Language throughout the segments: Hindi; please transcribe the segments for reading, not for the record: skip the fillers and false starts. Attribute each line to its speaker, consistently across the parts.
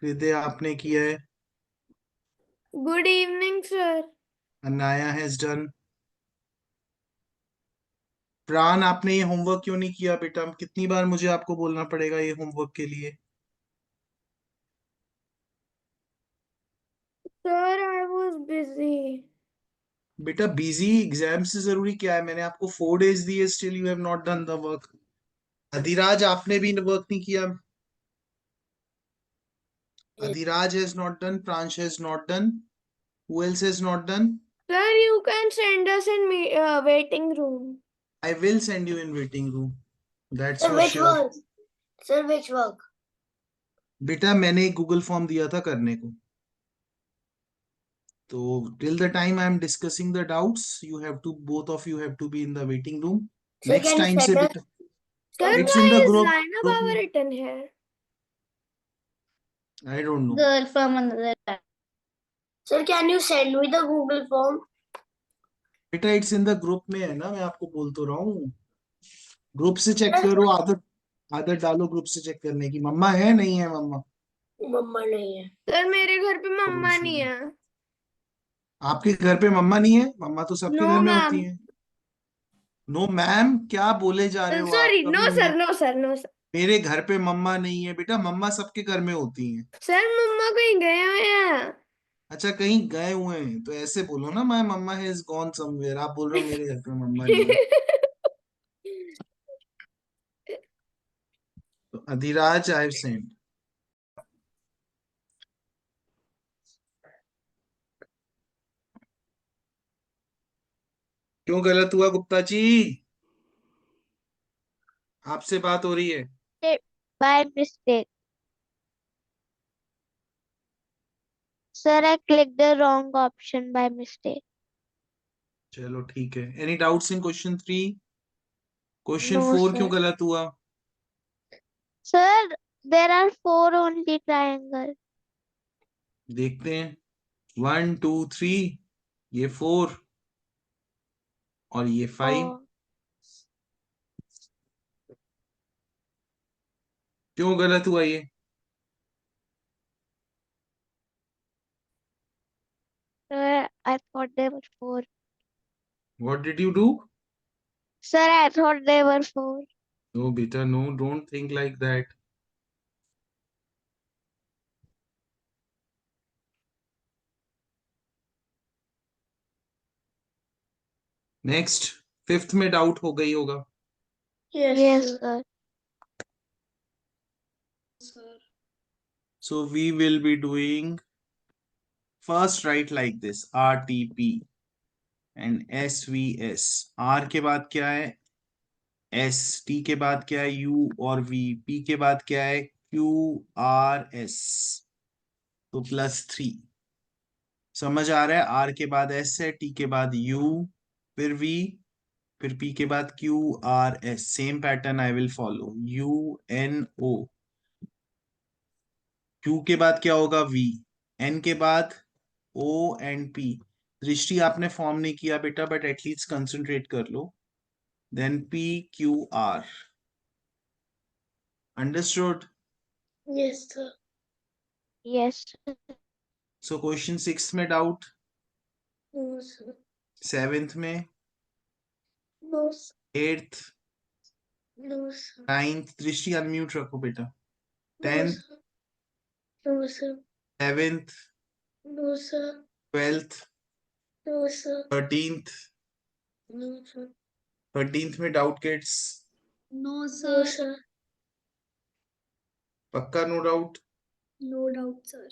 Speaker 1: हृदय आपने किया है।
Speaker 2: Good evening, sir.
Speaker 1: Anaya has done. प्राण आपने ये होमवर्क क्यों नहीं किया बेटा? कितनी बार मुझे आपको बोलना पड़ेगा ये होमवर्क के लिए?
Speaker 2: Sir, I was busy.
Speaker 1: बेटा बिजी एग्जाम से जरूरी क्या है? मैंने आपको 4 डेज दिए, still you have not done the work. Adhiraj आपने भी वर्क नहीं किया। Adhiraj has not done, प्रांश has not done. Who else has not done?
Speaker 2: Sir, you can send us in waiting room.
Speaker 1: I will send you in waiting room, that's
Speaker 3: Sir,
Speaker 1: for
Speaker 3: which
Speaker 1: sure.
Speaker 3: work? Sir, which work?
Speaker 1: बेटा मैंने एक गूगल फॉर्म दिया था करने को, तो till the time I am discussing the doubts you have to, both of you have to be in the waiting room.
Speaker 3: Sir,
Speaker 1: next
Speaker 3: can you
Speaker 1: time से
Speaker 3: send us?
Speaker 1: बेटा
Speaker 2: Sir,
Speaker 3: Can
Speaker 1: it's in
Speaker 2: why
Speaker 1: the
Speaker 2: is
Speaker 1: group
Speaker 2: Zainab
Speaker 1: group
Speaker 2: Baba
Speaker 1: में।
Speaker 2: written here?
Speaker 1: I don't know.
Speaker 3: girl from another time. Sir, can you send me the Google form?
Speaker 1: बेटा इट्स इन द ग्रुप में है ना, मैं आपको बोल तो रहा हूँ। ग्रुप से चेक
Speaker 3: Sir,
Speaker 1: करो, आदत आदत डालो ग्रुप से चेक करने की। मम्मा है नहीं है मम्मा?
Speaker 3: मम्मा नहीं है।
Speaker 2: Sir, मेरे घर पे मम्मा नहीं है.
Speaker 1: आपके घर पे मम्मा नहीं है? मम्मा तो सबके घर
Speaker 2: No,
Speaker 1: में होती
Speaker 2: ma'am.
Speaker 1: है। नो मैम क्या बोले जा रहे हो आप?
Speaker 2: Sorry,
Speaker 1: कभी
Speaker 2: no, sir, no, sir, no, sir.
Speaker 1: मेरे घर पे मम्मा नहीं है बेटा, मम्मा सबके घर में होती हैं।
Speaker 2: Sir, मम्मा कहीं गए हुए हैं.
Speaker 1: अच्छा कहीं गए हुए हैं तो ऐसे बोलो ना, my mama has gone somewhere. आप बोल रहे हो मेरे घर पे मम्मा नहीं है। तो अधिराज आई हैव सेंड। क्यों गलत हुआ गुप्ता जी? आपसे बात हो रही है।
Speaker 4: By mistake. Sir, I clicked the wrong option by mistake.
Speaker 1: चलो ठीक है। Any doubts in question 3? Question
Speaker 4: No,
Speaker 1: 4 क्यों
Speaker 4: sir.
Speaker 1: गलत हुआ?
Speaker 4: Sir, there are four only triangles.
Speaker 1: देखते हैं। 1 2 3, ये 4 और ये 5।
Speaker 4: Oh,
Speaker 1: क्यों गलत हुआ ये?
Speaker 4: sir, I thought there were four.
Speaker 1: What did you do?
Speaker 4: Sir, I thought there were four.
Speaker 1: No बेटा no, don't think like that. Next, fifth में डाउट हो गई होगा।
Speaker 4: Yes, sir.
Speaker 3: Sir.
Speaker 1: So we will be doing, first write like this, RTP and SVS। R के बाद क्या है? S। T के बाद क्या है? U और V। P के बाद क्या है? QRS। तो +3। समझ आ रहा है? R के बाद S है, T के बाद U, फिर V, फिर P के बाद QRS। Same pattern I will follow. UNO। Q के बाद क्या होगा? V। N के बाद O एंड P। दृष्टि आपने फॉर्म नहीं किया बेटा, बट एटलीस्ट कंसंट्रेट कर लो। Then PQR। Understood?
Speaker 3: Yes, sir.
Speaker 4: Yes, sir.
Speaker 1: So question 6 में डाउट,
Speaker 3: No, sir.
Speaker 1: 7th में,
Speaker 3: No, sir.
Speaker 1: 8th,
Speaker 3: No, sir.
Speaker 1: 9th। दृष्टि अनम्यूट रखो बेटा।
Speaker 3: No,
Speaker 1: 10th,
Speaker 3: sir. No, sir.
Speaker 1: 11th,
Speaker 3: No, sir.
Speaker 1: 12th,
Speaker 3: No, sir.
Speaker 1: 13th।
Speaker 3: No, sir.
Speaker 1: 13th में doubt kids?
Speaker 3: No, sir. No, sir.
Speaker 1: पक्का no doubt?
Speaker 3: No doubt, sir.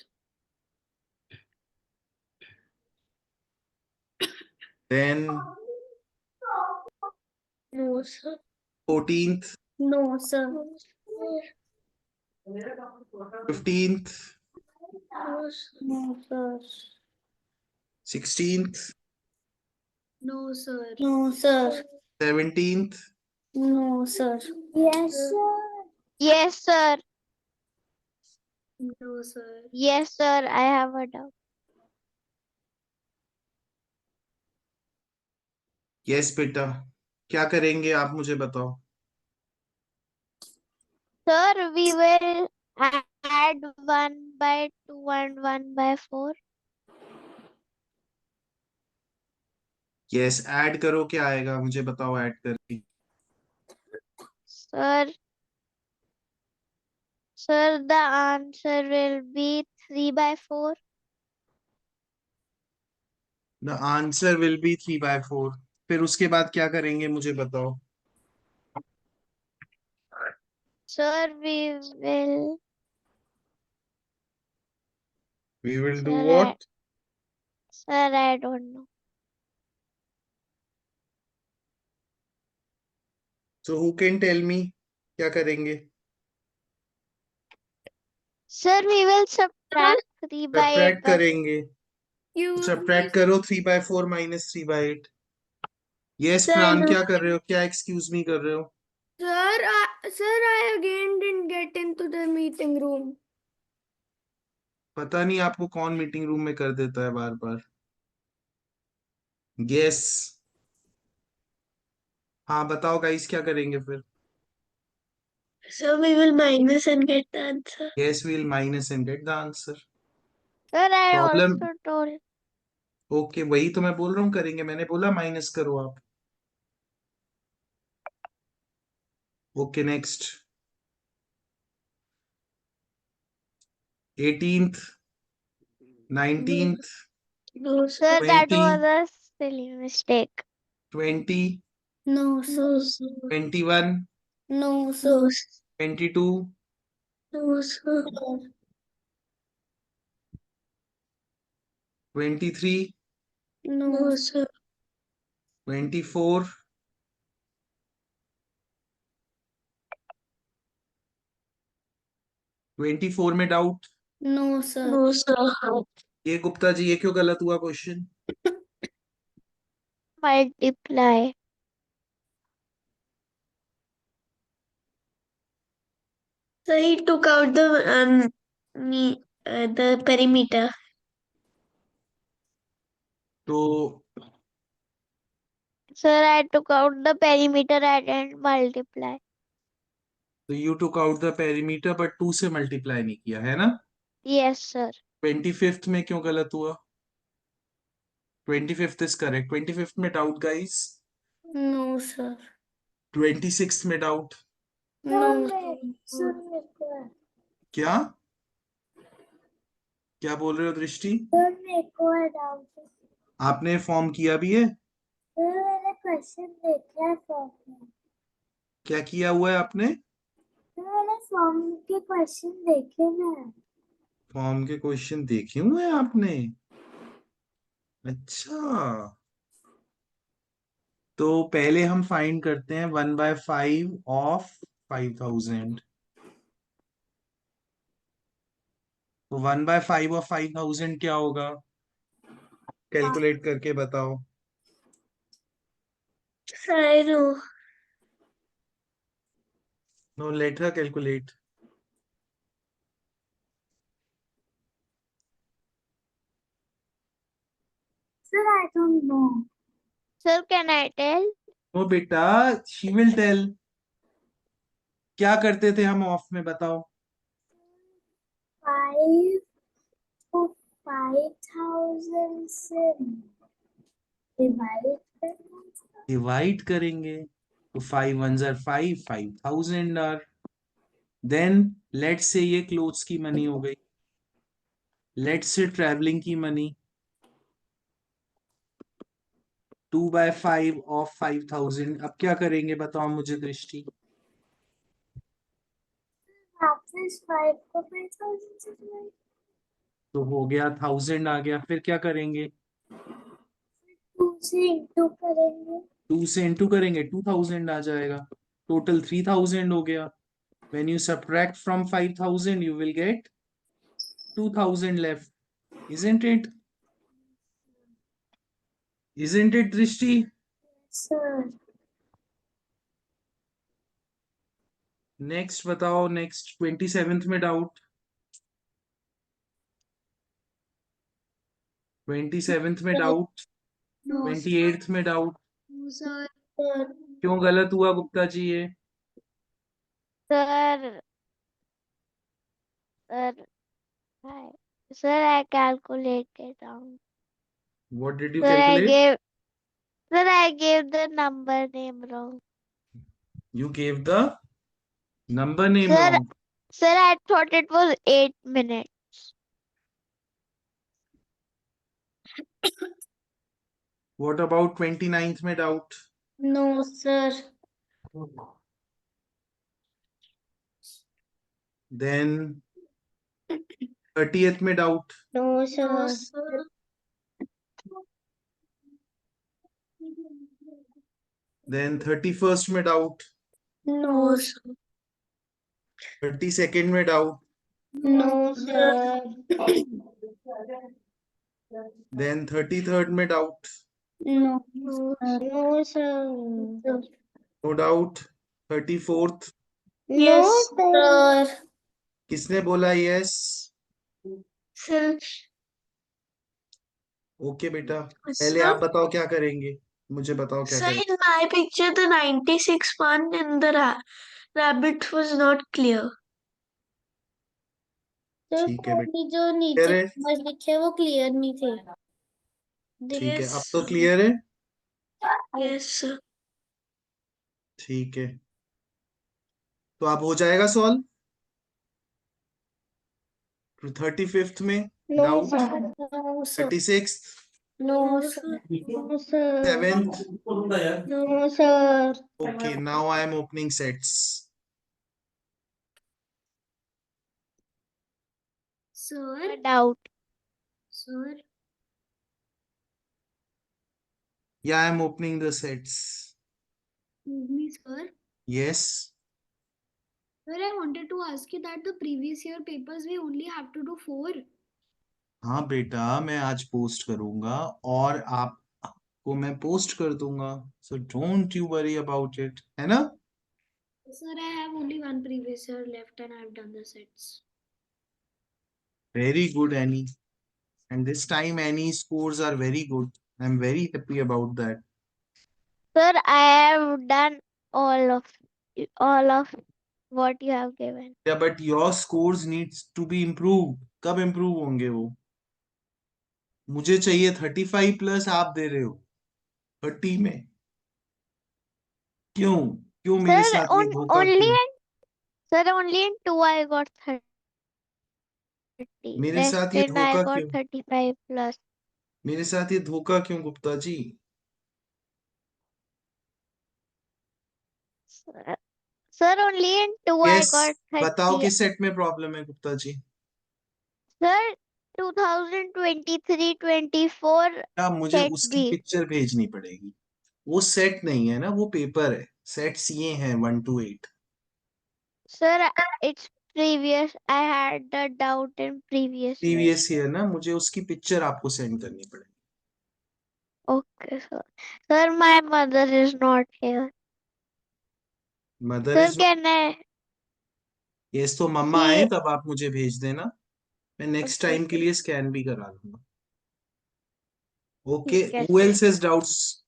Speaker 1: Then
Speaker 3: No, sir.
Speaker 1: 14th,
Speaker 3: No, sir.
Speaker 1: 15th,
Speaker 3: No, sir. No, sir.
Speaker 1: 16th,
Speaker 3: No, sir. No, sir.
Speaker 1: 17th।
Speaker 3: No, sir. Yes, sir.
Speaker 4: Yes, sir.
Speaker 3: No, sir.
Speaker 4: Yes, sir. I have a doubt.
Speaker 1: Yes बेटा, क्या करेंगे आप मुझे बताओ।
Speaker 4: Sir, we will add one by 2 and 1 by 4.
Speaker 1: Yes, add करो, क्या आएगा मुझे बताओ ऐड करके।
Speaker 4: Sir, the answer will be 3 by 4.
Speaker 1: The answer will be 3/4। फिर उसके बाद क्या करेंगे मुझे बताओ।
Speaker 4: Sir,
Speaker 1: we will do
Speaker 4: Sir,
Speaker 1: what?
Speaker 4: I don't know.
Speaker 1: So who can tell me क्या करेंगे?
Speaker 4: Sir, we will subtract 3 by 8
Speaker 1: subtract
Speaker 4: by
Speaker 1: करेंगे।
Speaker 2: You
Speaker 1: सब्ट्रैक्ट करो 3/4 minus 3/8। Yes
Speaker 3: Sir,
Speaker 1: Pran,
Speaker 3: no.
Speaker 1: क्या कर रहे हो? क्या एक्सक्यूज मी कर रहे हो?
Speaker 2: sir, I again didn't get into the meeting room.
Speaker 1: पता नहीं आपको कौन मीटिंग रूम में कर देता है बार बार। यस, हाँ बताओ गाइस क्या करेंगे फिर?
Speaker 3: So we will minus and get the answer.
Speaker 1: Yes, we'll minus and get the answer.
Speaker 4: Sir, I
Speaker 1: problem,
Speaker 4: also told.
Speaker 1: Okay वही तो मैं बोल रहा हूँ करेंगे, मैंने बोला माइनस करो आप। Okay next. 18th, 19th,
Speaker 3: No,
Speaker 4: Sir,
Speaker 3: sir.
Speaker 4: that
Speaker 1: 20,
Speaker 4: was a silly mistake.
Speaker 1: 20,
Speaker 2: No,
Speaker 3: No,
Speaker 2: sir.
Speaker 3: sir.
Speaker 1: 21,
Speaker 2: No, sir.
Speaker 3: No,
Speaker 1: 22,
Speaker 3: no, sir.
Speaker 1: 23,
Speaker 2: No,
Speaker 3: No, sir.
Speaker 1: 24, 24 में doubt?
Speaker 2: no, sir.
Speaker 3: No, sir.
Speaker 1: ये गुप्ता जी ये क्यों गलत हुआ question?
Speaker 4: Multiply.
Speaker 3: So he took out the perimeter.
Speaker 1: तो
Speaker 4: Sir, I took out the perimeter. I didn't multiply.
Speaker 1: You took out the perimeter but 2 से मल्टीप्लाई नहीं किया है ना?
Speaker 4: Yes, sir.
Speaker 1: 25th में क्यों गलत हुआ? 25th is correct. 25th में doubt guys?
Speaker 2: No, sir.
Speaker 1: 26th में डाउट?
Speaker 2: No,
Speaker 3: Sir,
Speaker 1: क्या क्या बोल रहे हो दृष्टि?
Speaker 3: मेरे को डाउट।
Speaker 1: आपने फॉर्म किया भी है?
Speaker 3: मैंने क्वेश्चन देखा है फॉर्म में।
Speaker 1: क्या किया हुआ है आपने?
Speaker 3: मैंने फॉर्म के क्वेश्चन देखे हैं।
Speaker 1: फॉर्म के क्वेश्चन देखे हुए हैं आपने? अच्छा, तो पहले हम फाइंड करते हैं 1/5 ऑफ 5000। तो 1/5 ऑफ 5000 क्या होगा? कैलकुलेट करके बताओ।
Speaker 3: I know.
Speaker 1: No, let her calculate.
Speaker 3: Sir, I don't know.
Speaker 4: Sir, can I tell?
Speaker 1: No बेटा, शी विल टेल। क्या करते थे हम ऑफ में बताओ?
Speaker 3: 5 to 5000 से डिवाइड करना था।
Speaker 1: डिवाइड करेंगे तो 5 1 are 5, 5000 are. Then let's say ये क्लोथ्स की मनी हो गई, लेट्स से ट्रैवलिंग की मनी। 2/5 ऑफ 5000। अब क्या करेंगे बताओ मुझे दृष्टि?
Speaker 3: वापस 5 को 5000 से डिवाइड।
Speaker 1: तो हो गया 1000 आ गया, फिर क्या करेंगे?
Speaker 3: 2 से इंटू करेंगे।
Speaker 1: 2 से इंटू करेंगे, 2000 आ जाएगा। टोटल 3000 हो गया। When you subtract from 5000, you will get 2000 left. Isn't it? Isn't it, Drishti?
Speaker 3: Sir
Speaker 1: next बताओ, नेक्स्ट 27th में डाउट? 27th में डाउट? 28th में डाउट?
Speaker 3: सर
Speaker 1: क्यों गलत हुआ गुप्ता जी ये?
Speaker 4: Sir, Hi. Sir, I calculated down.
Speaker 1: What did you
Speaker 4: Sir,
Speaker 1: calculate?
Speaker 4: I gave the number name wrong.
Speaker 1: You gave the number name
Speaker 4: Sir,
Speaker 1: wrong.
Speaker 4: Sir, I thought it was 8 minutes.
Speaker 1: What about 29th में doubt?
Speaker 3: No, sir.
Speaker 1: Then 30th में doubt.
Speaker 3: No, sir.
Speaker 2: No, sir.
Speaker 1: Then 31st में doubt.
Speaker 3: No, sir.
Speaker 1: 32nd में doubt.
Speaker 3: No, sir.
Speaker 1: Then 33rd में doubt.
Speaker 3: No,
Speaker 2: No,
Speaker 3: no, sir.
Speaker 1: No doubt. 34th.
Speaker 3: No, sir.
Speaker 1: किसने बोला yes?
Speaker 2: sir.
Speaker 1: ओके बेटा, पहले आप बताओ क्या करेंगे, मुझे बताओ क्या
Speaker 2: Sir,
Speaker 1: करेंगे.
Speaker 2: in my picture, the 96 one in the rabbit was not clear.
Speaker 3: Sir
Speaker 1: ठीक है बेटा,
Speaker 3: कोई जो नीचे
Speaker 1: क्लियर है?
Speaker 3: नंबर लिखे हैं वो क्लियर नहीं थे.
Speaker 1: ठीक है,
Speaker 2: Yes,
Speaker 1: अब तो क्लियर है.
Speaker 2: yes, sir.
Speaker 1: ठीक है, तो अब हो जाएगा सॉल्व. 35th में
Speaker 3: no
Speaker 1: doubt.
Speaker 3: Sir. No sir.
Speaker 1: 36th,
Speaker 3: no sir. No sir.
Speaker 1: 7th.
Speaker 3: No sir.
Speaker 1: Okay, now I am opening sets.
Speaker 2: Sir,
Speaker 4: Doubt.
Speaker 2: sir,
Speaker 1: Yeah, I am opening the sets.
Speaker 2: excuse me, sir.
Speaker 1: Yes.
Speaker 2: Sir, I wanted to ask you that the previous year papers we only have to do 4.
Speaker 1: हाँ बेटा, मैं आज पोस्ट करूंगा और आपको मैं पोस्ट कर दूंगा. So don't you worry about it, है ना?
Speaker 2: Sir, I have only one previous year left and I have done the sets.
Speaker 1: Very good, Annie. And this time Annie's scores are very good. I'm very happy about that.
Speaker 4: Sir, I have done all of what you have given.
Speaker 1: Yeah, but your scores needs to be improved. कब improve होंगे वो? मुझे चाहिए 35 प्लस, आप दे रहे हो 30 में. क्यों क्यों मेरे
Speaker 4: Sir,
Speaker 1: साथ ये धोखा
Speaker 4: only
Speaker 1: क्यों?
Speaker 4: only in 2 I got 30.
Speaker 1: मेरे
Speaker 4: Rest
Speaker 1: साथ ये
Speaker 4: in I
Speaker 1: धोखा
Speaker 4: got
Speaker 1: क्यों?
Speaker 4: 35 plus.
Speaker 1: मेरे साथ ये धोखा क्यों Gupta ji?
Speaker 4: Sir, only in 2 I
Speaker 1: yes,
Speaker 4: got
Speaker 1: बताओ
Speaker 4: 30.
Speaker 1: किस सेट में प्रॉब्लम है गुप्ता जी?
Speaker 4: Sir, 2023-24
Speaker 1: क्या मुझे
Speaker 4: set
Speaker 1: उसकी
Speaker 4: B.
Speaker 1: पिक्चर भेजनी पड़ेगी? वो सेट नहीं है ना, वो पेपर है. सेट्स ये हैं 1 to 8.
Speaker 4: Sir, it's previous. I had the doubt in previous year.
Speaker 1: Previous year ना, मुझे उसकी पिक्चर आपको सेंड करनी पड़ेगी.
Speaker 4: Okay, sir. Sir, my mother is not here.
Speaker 1: Mother
Speaker 4: Sir,
Speaker 1: is
Speaker 4: can I?
Speaker 1: Yes, तो मम्मा
Speaker 4: She
Speaker 1: आए तब आप मुझे भेज देना. मैं नेक्स्ट
Speaker 4: Okay,
Speaker 1: टाइम के लिए स्कैन भी करा लूंगा. ओके,
Speaker 4: ठीक है,
Speaker 1: who
Speaker 4: sir.
Speaker 1: else has doubts?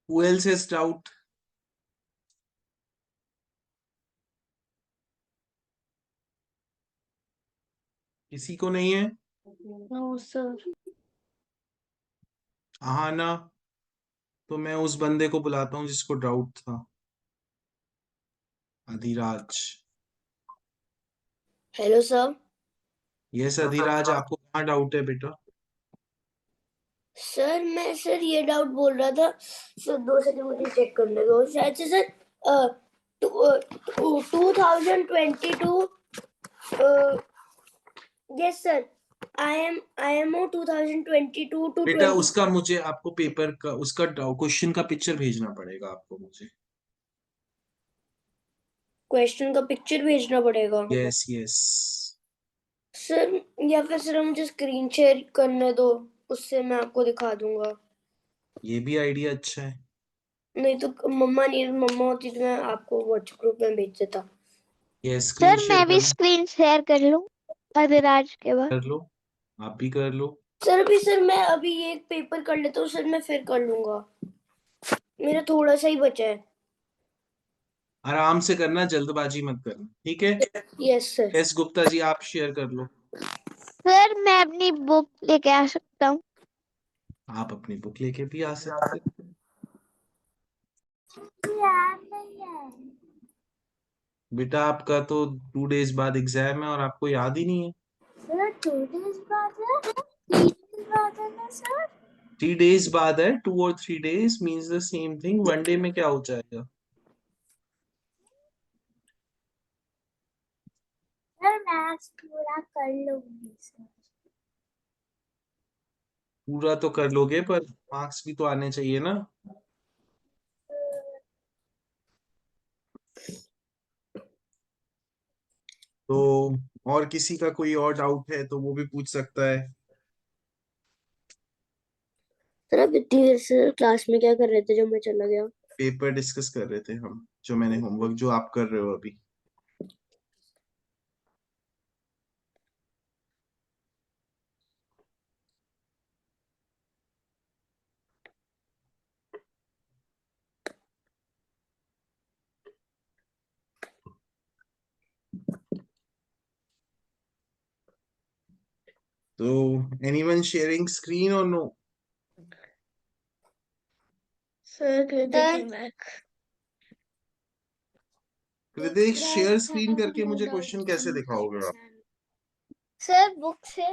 Speaker 1: Who else has doubt? किसी को नहीं है?
Speaker 3: No sir.
Speaker 1: हाँ ना, तो मैं उस बंदे को बुलाता हूँ जिसको डाउट था. Adhiraj.
Speaker 3: Hello sir.
Speaker 1: Yes Adhiraj, आपको कहाँ डाउट है बेटा?
Speaker 3: सर मैं सर ये डाउट बोल रहा था सर. 2 सेकंड मुझे चेक करने दो. शायद से sir 2022. Yes sir. IMO 2022 to
Speaker 1: बेटा
Speaker 3: 20.
Speaker 1: उसका मुझे आपको पेपर का उसका क्वेश्चन का पिक्चर भेजना पड़ेगा आपको मुझे.
Speaker 3: क्वेश्चन का पिक्चर भेजना पड़ेगा.
Speaker 1: Yes yes.
Speaker 3: सर या फिर सर मुझे स्क्रीन शेयर करने दो, उससे मैं आपको दिखा दूंगा.
Speaker 1: ये भी आइडिया अच्छा है.
Speaker 3: नहीं तो मम्मा होती तो मैं आपको व्हाट्सएप ग्रुप में भेज देता.
Speaker 1: यस,
Speaker 4: Sir,
Speaker 1: स्क्रीन शेयर
Speaker 4: मैं भी screen share कर लूँ अधिराज के बाद.
Speaker 1: कर लो, आप भी कर लो.
Speaker 3: सर मैं अभी ये एक पेपर कर लेता हूँ सर, मैं फिर कर लूंगा. मेरा थोड़ा सा ही बचा है।
Speaker 1: आराम से करना, जल्दबाजी मत करना, ठीक है?
Speaker 3: Yes sir.
Speaker 1: S Gupta ji, आप शेयर कर लो।
Speaker 4: सर मैं अपनी बुक लेके आ सकता हूँ?
Speaker 1: आप अपनी बुक लेके भी आ सकते हैं। बेटा आपका तो 2 days बाद एग्जाम है और आपको याद ही नहीं है।
Speaker 2: सर 2 days बाद है, 3 days बाद है ना सर?
Speaker 1: 3 days बाद है, 2 or 3 days means the same thing. 1 day में क्या हो जाएगा?
Speaker 2: सर मैथ्स पूरा कर लूंगी सर।
Speaker 1: पूरा तो कर लोगे पर मार्क्स भी तो आने चाहिए ना। तो और किसी का कोई और डाउट है तो वो भी पूछ सकता है।
Speaker 3: सर आप इतनी देर से क्लास में क्या कर रहे थे जब मैं चला गया?
Speaker 1: पेपर डिस्कस कर रहे थे हम, जो मैंने होमवर्क जो आप कर रहे हो अभी। तो एनीवन शेयरिंग स्क्रीन और नो?
Speaker 3: सर
Speaker 1: कृदेश, शेयर स्क्रीन करके मुझे क्वेश्चन कैसे दिखाओगे आप?
Speaker 3: सर बुक से।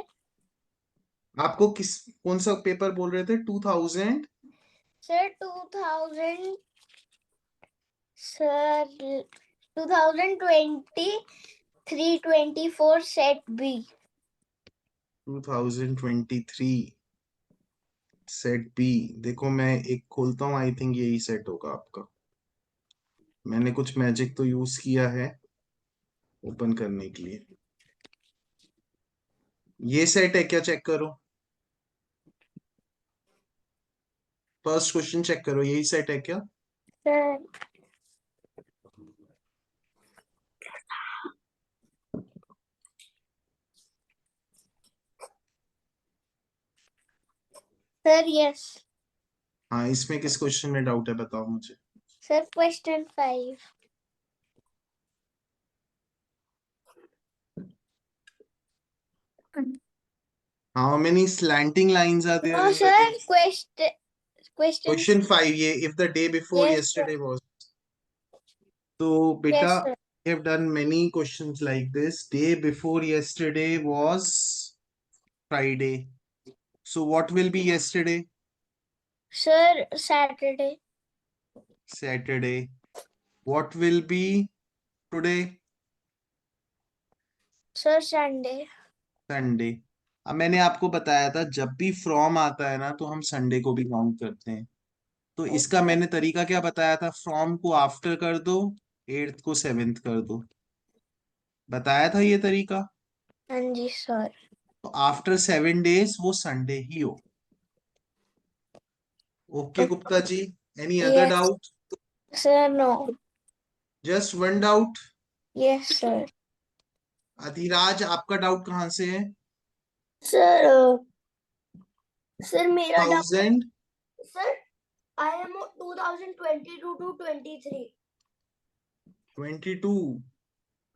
Speaker 1: आपको कौन सा पेपर बोल रहे थे? 2000?
Speaker 3: Sir 2000 sir 2023-24 set B.
Speaker 1: 2023 set B. देखो मैं एक खोलता हूँ, आई थिंक यही सेट होगा आपका। मैंने कुछ मैजिक तो यूज किया है ओपन करने के लिए। ये सेट है क्या? चेक करो, फर्स्ट क्वेश्चन चेक करो, यही सेट है क्या?
Speaker 3: Sir sir yes.
Speaker 1: हाँ, इसमें किस क्वेश्चन में डाउट है बताओ मुझे।
Speaker 3: Sir question 5।
Speaker 1: How many slanting lines are there
Speaker 3: no
Speaker 1: in the
Speaker 3: sir
Speaker 1: day?
Speaker 3: Question
Speaker 1: question 5, ये if the day before
Speaker 3: Yes,
Speaker 1: yesterday was। तो बेटा,
Speaker 3: yes sir.
Speaker 1: we have done many questions like this. Day before yesterday was Friday, so what will be yesterday?
Speaker 3: Sir Saturday.
Speaker 1: Saturday. What will be today?
Speaker 3: Sir Sunday.
Speaker 1: Sunday. अब मैंने आपको बताया था जब भी फ्रॉम आता है ना तो हम संडे को भी काउंट करते हैं। तो इसका मैंने तरीका क्या बताया था? फ्रॉम को आफ्टर कर दो, 8th को 7th कर दो, बताया था ये तरीका।
Speaker 3: हाँ जी सर।
Speaker 1: तो आफ्टर 7 days वो संडे ही हो। Okay Gupta ji, any other
Speaker 3: Yes
Speaker 1: doubt?
Speaker 3: sir. No.
Speaker 1: Just one doubt?
Speaker 3: Yes sir.
Speaker 1: Adhiraj, आपका डाउट कहाँ से है?
Speaker 3: सर सर मेरा doubt
Speaker 1: 1000?
Speaker 3: Sir I am 2022 to 23।
Speaker 1: 22?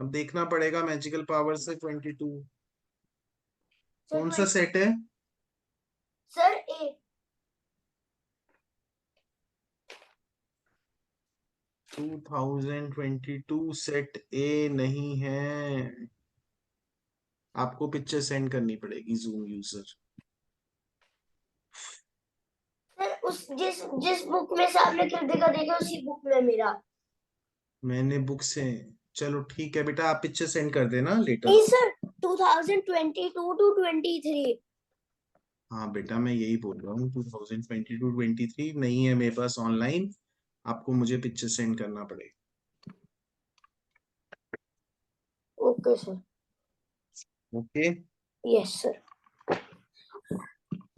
Speaker 1: अब देखना पड़ेगा मैजिकल पावर से। 22 कौन सा सेट है?
Speaker 3: सर ए।
Speaker 1: 2022 सेट ए नहीं है। आपको पिक्चर सेंड करनी पड़ेगी जूम यूजर।
Speaker 3: सर उस जिस जिस बुक में से आपने कृति का देखा उसी बुक में मेरा।
Speaker 1: मैंने बुक से, चलो ठीक है बेटा, आप पिक्चर सेंड कर देना लेटर।
Speaker 3: नहीं सर 2022 to 23।
Speaker 1: हाँ बेटा, मैं यही बोल रहा हूँ, 2022-23 नहीं है मेरे पास ऑनलाइन। आपको मुझे पिक्चर सेंड करना पड़ेगा।
Speaker 3: Okay sir.
Speaker 1: Okay,
Speaker 3: yes sir.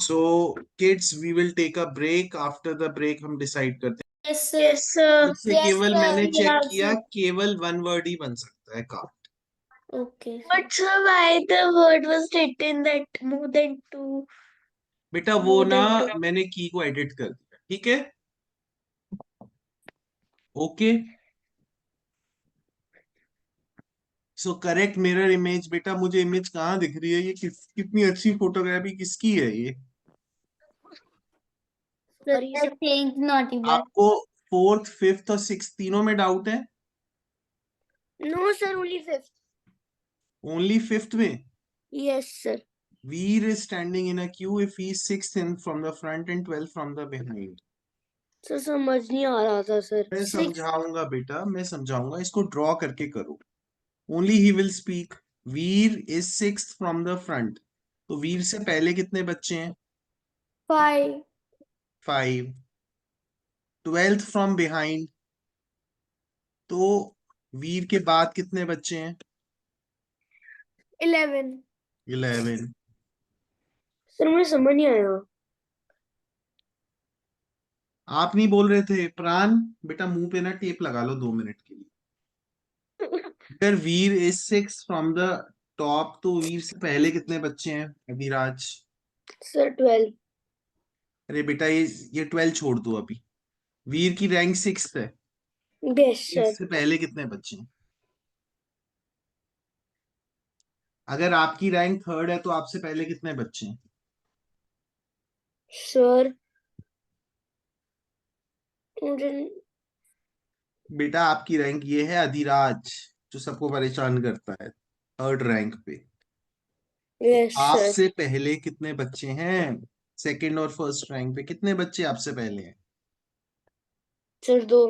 Speaker 1: So kids we will take a break. After the break हम डिसाइड करते हैं।
Speaker 3: Yes sir. Yes sir.
Speaker 1: इससे केवल मैंने चेक किया, केवल 1 वर्ड ही बन सकता है card.
Speaker 3: Okay. But sir, why the word was written that more than two?
Speaker 1: बेटा वो ना मैंने की को एडिट कर दिया, ठीक है? Okay, so correct mirror image. बेटा मुझे इमेज कहाँ दिख रही है? ये कितनी अच्छी फोटोग्राफी किसकी है ये?
Speaker 3: Sorry sir.
Speaker 2: Thanks, naughty boy.
Speaker 1: आपको फोर्थ, फिफ्थ और सिक्स तीनों में डाउट है?
Speaker 3: No sir, only fifth.
Speaker 1: Only fifth में?
Speaker 3: Yes sir.
Speaker 1: Veer is standing in a queue if he's sixth in from the front and 12th from the behind.
Speaker 3: Sir समझ नहीं आ रहा था सर।
Speaker 1: मैं समझाऊंगा बेटा, मैं समझाऊंगा, इसको ड्रॉ करके करो। Only he will speak. Veer is sixth from the front. तो वीर से पहले कितने बच्चे हैं?
Speaker 3: 5।
Speaker 1: 5. 12th from behind. तो वीर के बाद कितने बच्चे हैं?
Speaker 3: 11।
Speaker 1: 11.
Speaker 3: सर मुझे समझ नहीं आया।
Speaker 1: आप नहीं बोल रहे थे प्राण? बेटा मुंह पे ना टेप लगा लो 2 मिनट के लिए। अगर वीर is six from the top, तो वीर से पहले कितने बच्चे हैं अभिराज?
Speaker 3: सर 12।
Speaker 1: अरे बेटा ये 12 छोड़ दो अभी। वीर की रैंक सिक्स है,
Speaker 3: यस सर।
Speaker 1: इससे पहले कितने बच्चे हैं? अगर आपकी रैंक थर्ड है तो आपसे पहले कितने बच्चे हैं?
Speaker 3: सर मुझे
Speaker 1: बेटा आपकी रैंक ये है अधिराज, जो सबको परेशान करता है, थर्ड रैंक पे।
Speaker 3: Yes sir.
Speaker 1: आपसे पहले कितने बच्चे हैं? सेकंड और फर्स्ट रैंक पे कितने बच्चे आपसे पहले हैं?
Speaker 3: सर 2।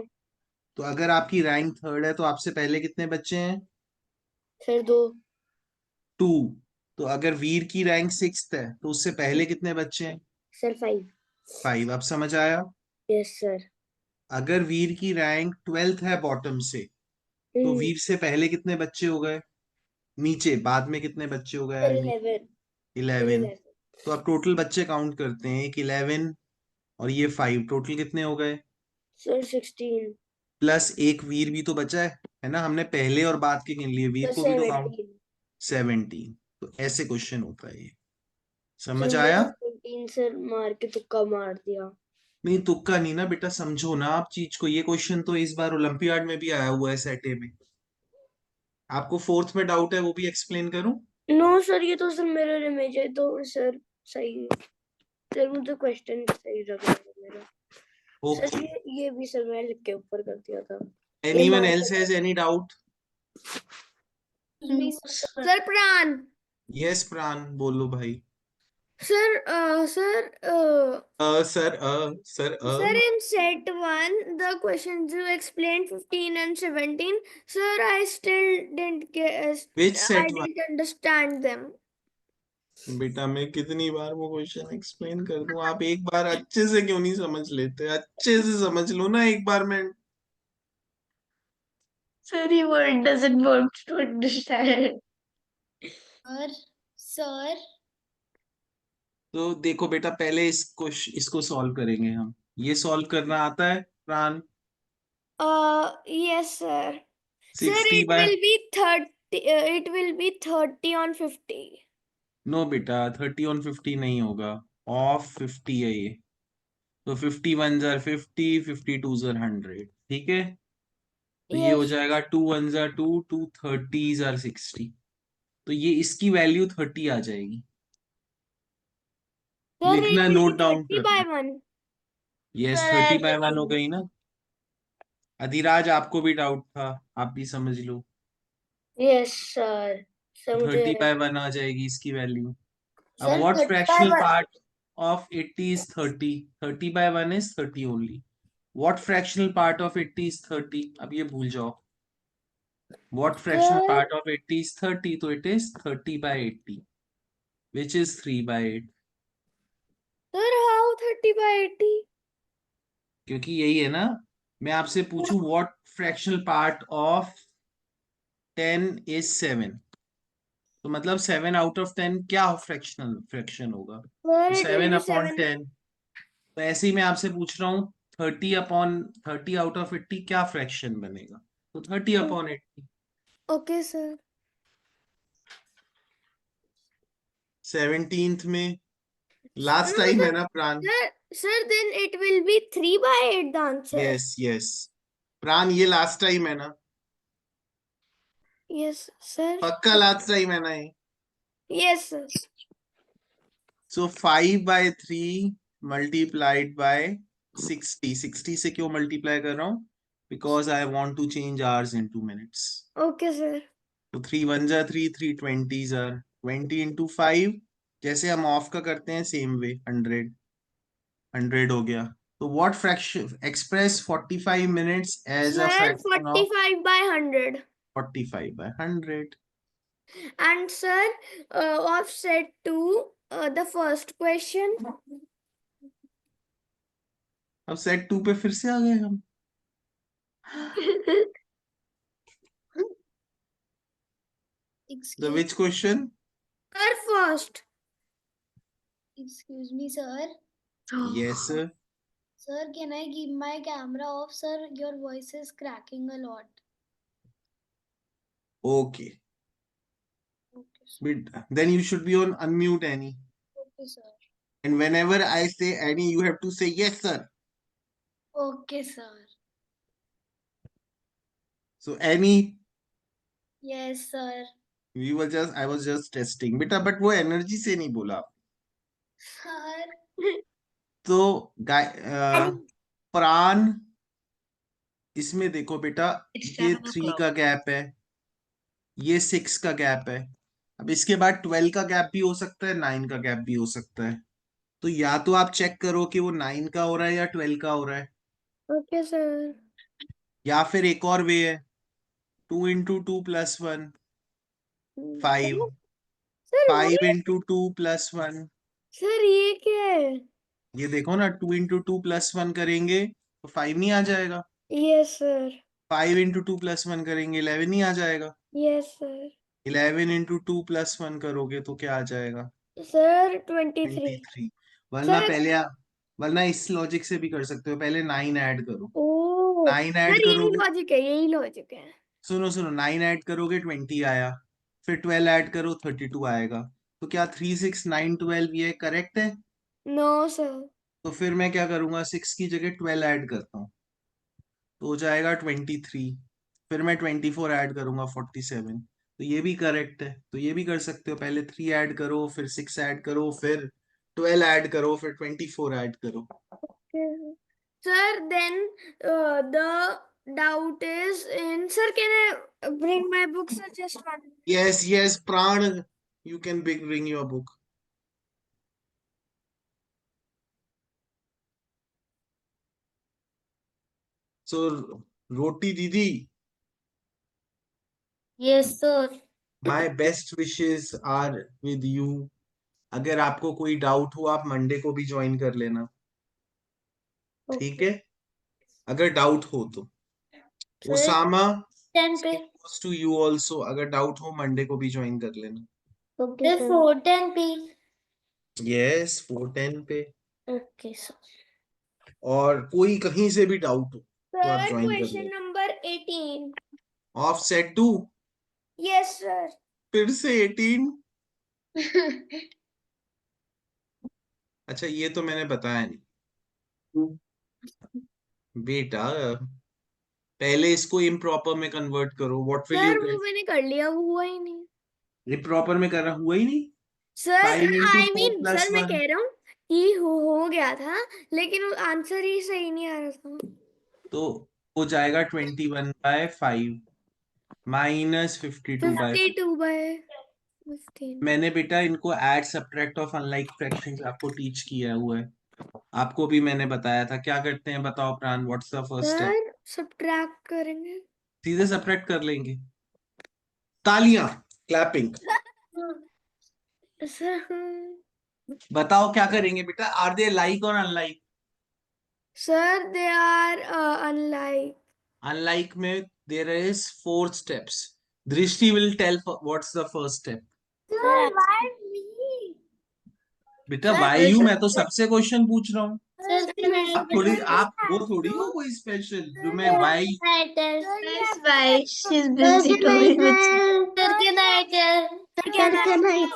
Speaker 1: तो अगर आपकी रैंक थर्ड है तो आपसे पहले कितने बच्चे हैं?
Speaker 3: सर 2।
Speaker 1: 2. तो अगर वीर की रैंक सिक्स है तो उससे पहले कितने बच्चे हैं?
Speaker 3: सर 5।
Speaker 1: 5. अब समझ आया?
Speaker 3: Yes sir.
Speaker 1: अगर वीर की रैंक 12th है बॉटम से, तो वीर से पहले कितने बच्चे हो गए? नीचे बाद में कितने बच्चे हो गए?
Speaker 3: Sir
Speaker 1: I mean,
Speaker 3: 11।
Speaker 1: 11. तो अब टोटल बच्चे काउंट करते हैं, एक 11 और ये 5, टोटल कितने हो गए?
Speaker 3: सर 16।
Speaker 1: प्लस एक वीर भी तो बचा है ना? हमने पहले और बाद के गिन लिए, वीर
Speaker 3: सर
Speaker 1: को भी तो काउंट।
Speaker 3: 17।
Speaker 1: 17. तो ऐसे क्वेश्चन होता है ये, समझ
Speaker 3: सर
Speaker 1: आया?
Speaker 3: मैंने 17 सर मार के तुक्का मार दिया।
Speaker 1: नहीं तुक्का नहीं ना बेटा, समझो ना आप चीज को। ये क्वेश्चन तो इस बार ओलंपियाड में भी आया हुआ है सैटे में। आपको फोर्थ में डाउट है, वो भी एक्सप्लेन करूं?
Speaker 3: नो सर, ये तो सर मिरर इमेज है तो सर सही है। सर मुझे क्वेश्चन सही लग रहा है मेरा। सर
Speaker 1: ओके,
Speaker 3: ये भी सर मैंने लिख के ऊपर कर दिया था।
Speaker 1: Anyone else has any doubt?
Speaker 3: Sir प्राण।
Speaker 1: यस प्राण, बोलो भाई।
Speaker 3: Sir sir
Speaker 1: sir
Speaker 3: Sir, in set 1, the questions you explained 15 and 17, sir, I still didn't get,
Speaker 1: Which
Speaker 3: I
Speaker 1: set 1?
Speaker 3: didn't understand them.
Speaker 1: बेटा मैं कितनी बार वो क्वेश्चन एक्सप्लेन कर दूं, आप एक बार अच्छे से क्यों नहीं समझ लेते? अच्छे से समझ लो ना एक बार में।
Speaker 3: Sir, he doesn't want to understand.
Speaker 2: Sir,
Speaker 1: तो देखो बेटा, पहले इसको सॉल्व करेंगे हम। ये सॉल्व करना आता है प्राण?
Speaker 3: Yes, sir. Sir,
Speaker 1: 60
Speaker 3: it
Speaker 1: by
Speaker 3: will be 30. It will be 30 on 50.
Speaker 1: नो बेटा, 30 on 50 नहीं होगा, ऑफ 50 है ये। तो 50 वन जार 50, 50 टू जार 100, ठीक है? तो ये हो
Speaker 3: Yes.
Speaker 1: जाएगा 2 वन जार 2, 2 30 जार 60। तो ये इसकी वैल्यू 30 आ जाएगी।
Speaker 3: Sir,
Speaker 1: लिखना,
Speaker 3: it will
Speaker 1: note
Speaker 3: be
Speaker 1: down
Speaker 3: 30 by
Speaker 1: करना।
Speaker 3: 1.
Speaker 1: यस,
Speaker 3: Sir,
Speaker 1: 30
Speaker 3: I
Speaker 1: बाय 1 हो
Speaker 3: will.
Speaker 1: गई ना? अधिराज आपको भी डाउट था, आप भी समझ लो।
Speaker 3: Yes, sir. Sir,
Speaker 1: 30
Speaker 3: मुझे
Speaker 1: बाय 1 आ जाएगी इसकी वैल्यू। अब
Speaker 3: Sir,
Speaker 1: what
Speaker 3: 30 by
Speaker 1: fractional
Speaker 3: 1.
Speaker 1: Part of 80 is 30? 30 by 1 is 30 only. What fractional part of 80 is 30? अब ये भूल जाओ। What fractional
Speaker 3: Sir,
Speaker 1: part of 80 is 30? तो it is 30 by 80, which is 3 by 8.
Speaker 3: sir, how 30 by 80?
Speaker 1: क्योंकि यही है ना। मैं आपसे पूछूं what fractional part of 10 is 7, तो मतलब 7 out of 10 क्या फ्रैक्शन होगा?
Speaker 3: Sir,
Speaker 1: तो
Speaker 3: it will
Speaker 1: 7
Speaker 3: be
Speaker 1: upon
Speaker 3: 7.
Speaker 1: 10। तो ऐसे ही मैं आपसे पूछ रहा हूँ 30 अपॉन 30 आउट ऑफ 80 क्या फ्रैक्शन बनेगा? तो 30 अपॉन 80।
Speaker 3: Okay, sir.
Speaker 1: 17th में लास्ट
Speaker 3: No,
Speaker 1: टाइम
Speaker 3: sir.
Speaker 1: है ना प्राण?
Speaker 3: Sir, then it will be 3 by 8 the answer.
Speaker 1: Yes yes. प्राण ये लास्ट टाइम है ना?
Speaker 3: Yes, sir.
Speaker 1: पक्का लास्ट टाइम है ना ये?
Speaker 3: Yes, sir.
Speaker 1: So 5/3 multiplied by 60. 60 से क्यों मल्टीप्लाई कर रहा हूँ? Because I want to change hours into minutes.
Speaker 3: Okay, sir.
Speaker 1: तो 3 1 जा 3, 3 20s are 20 into 5. जैसे हम ऑफ का करते हैं सेम वे 100 हो गया. तो what fraction express 45 minutes as a
Speaker 3: Sir,
Speaker 1: fraction of
Speaker 3: 45/100.
Speaker 1: 45/100?
Speaker 3: And sir, offset to the first question.
Speaker 1: अब सेट 2 पे फिर से आ गए हम. The
Speaker 2: Excuse,
Speaker 1: which question?
Speaker 3: Sir, first.
Speaker 2: excuse me, sir.
Speaker 1: Yes, sir.
Speaker 2: Sir, can I keep my camera off, sir? Your voice is cracking a lot.
Speaker 1: Okay.
Speaker 2: Okay, sir.
Speaker 1: Then you should be on unmute, Annie.
Speaker 2: Okay, sir.
Speaker 1: And whenever I say Annie, you have to say yes, sir.
Speaker 2: Okay, sir.
Speaker 1: So Annie,
Speaker 2: Yes, sir.
Speaker 1: I was just testing. बेटा, but वो energy से नहीं बोला.
Speaker 2: Sir.
Speaker 1: तो प्राण, इसमें देखो बेटा, ये 3 का गैप है, ये 6 का गैप है. अब इसके बाद 12 का गैप भी हो सकता है, 9 का गैप भी हो सकता है. तो या तो आप चेक करो कि वो 9 का हो रहा है या 12 का हो रहा है,
Speaker 3: Okay, sir.
Speaker 1: या फिर एक और वे है 2 into 2 plus 1 5.
Speaker 3: Sir,
Speaker 1: 5 into 2 plus 1.
Speaker 3: sir, ये क्या है?
Speaker 1: ये देखो ना, 2 into 2 plus 1 करेंगे तो 5 नहीं आ जाएगा.
Speaker 3: Yes, sir.
Speaker 1: 5 into 2 plus 1 करेंगे 11 नहीं आ जाएगा.
Speaker 3: Yes, sir.
Speaker 1: 11 into 2 plus 1 करोगे तो क्या आ जाएगा?
Speaker 3: Sir, 23.
Speaker 1: 23. वरना
Speaker 3: Sir,
Speaker 1: वरना इस लॉजिक से भी कर सकते हो. पहले 9 ऐड करो.
Speaker 3: oh,
Speaker 1: 9
Speaker 3: sir,
Speaker 1: ऐड
Speaker 3: यही
Speaker 1: करोगे,
Speaker 3: लॉजिक है, यही लॉजिक है.
Speaker 1: सुनो 9 ऐड करोगे 20 आया, फिर 12 ऐड करो 32 आएगा. तो क्या 3 6 9 12 ये करेक्ट है?
Speaker 3: No, sir.
Speaker 1: तो फिर मैं क्या करूंगा, 6 की जगह 12 ऐड करता हूँ तो हो जाएगा 23. फिर मैं 24 ऐड करूंगा 47. तो ये भी करेक्ट है. तो ये भी कर सकते हो, पहले 3 ऐड करो, फिर 6 ऐड करो, फिर 12 ऐड करो, फिर 24 ऐड करो.
Speaker 3: Okay. Sir, then the doubt is in. Sir, can I bring my books? Sir, just one.
Speaker 1: Yes, Pran, you can bring your book. So, Roti Didi,
Speaker 2: Yes, sir.
Speaker 1: my best wishes are with you. अगर आपको कोई डाउट हो आप मंडे को भी ज्वाइन कर लेना, ठीक है? अगर डाउट हो तो. ओसामा,
Speaker 2: 10 पे.
Speaker 1: टू यू ऑल्सो, अगर डाउट हो मंडे को भी ज्वाइन कर लेना.
Speaker 2: Okay, sir. 410 पे.
Speaker 1: यस, 410 पे.
Speaker 2: Okay, sir.
Speaker 1: और कोई कहीं से भी डाउट हो तो आप
Speaker 3: Sir,
Speaker 1: ज्वाइन कर
Speaker 3: question
Speaker 1: लेना.
Speaker 3: number 18.
Speaker 1: Offset 2,
Speaker 3: Yes, sir.
Speaker 1: फिर से 18. अच्छा, ये तो मैंने बताया नहीं बेटा. पहले इसको इम्प्रॉपर में कन्वर्ट करो. व्हाट विल
Speaker 3: Sir,
Speaker 1: यू
Speaker 3: वो
Speaker 1: गेट?
Speaker 3: मैंने कर लिया, वो हुआ ही नहीं.
Speaker 1: इम्प्रॉपर में करना हुआ ही नहीं.
Speaker 3: Sir,
Speaker 1: 5 into
Speaker 3: I
Speaker 1: 4
Speaker 3: mean,
Speaker 1: plus
Speaker 3: sir, मैं
Speaker 1: 1.
Speaker 3: कह रहा हूँ कि हो गया था, लेकिन आंसर ही सही नहीं आ रहा था.
Speaker 1: तो हो जाएगा 21/5 माइनस 52/5.
Speaker 3: 52/15.
Speaker 1: मैंने बेटा इनको add subtract of unlike fractions आपको टीच किया हुआ है. आपको भी मैंने बताया था. क्या करते हैं बताओ प्राण, what's the first step?
Speaker 3: Sir, subtract करेंगे.
Speaker 1: सीधे सब्ट्रैक्ट कर लेंगे. तालियां, क्लैपिंग.
Speaker 3: सर,
Speaker 1: बताओ क्या करेंगे बेटा. आर दे लाइक और unlike?
Speaker 3: Sir, they are unlike.
Speaker 1: Unlike में there is 4 steps. Drishti will tell what's the first step.
Speaker 3: Sir, why me?
Speaker 1: बेटा
Speaker 3: Sir,
Speaker 1: why you, मैं तो सबसे क्वेश्चन पूछ रहा हूँ. आप थोड़ी, आप वो थोड़ी हो कोई स्पेशल जो मैं why.
Speaker 2: That's why she's busy doing it. Sir, can I tell? Sir, can I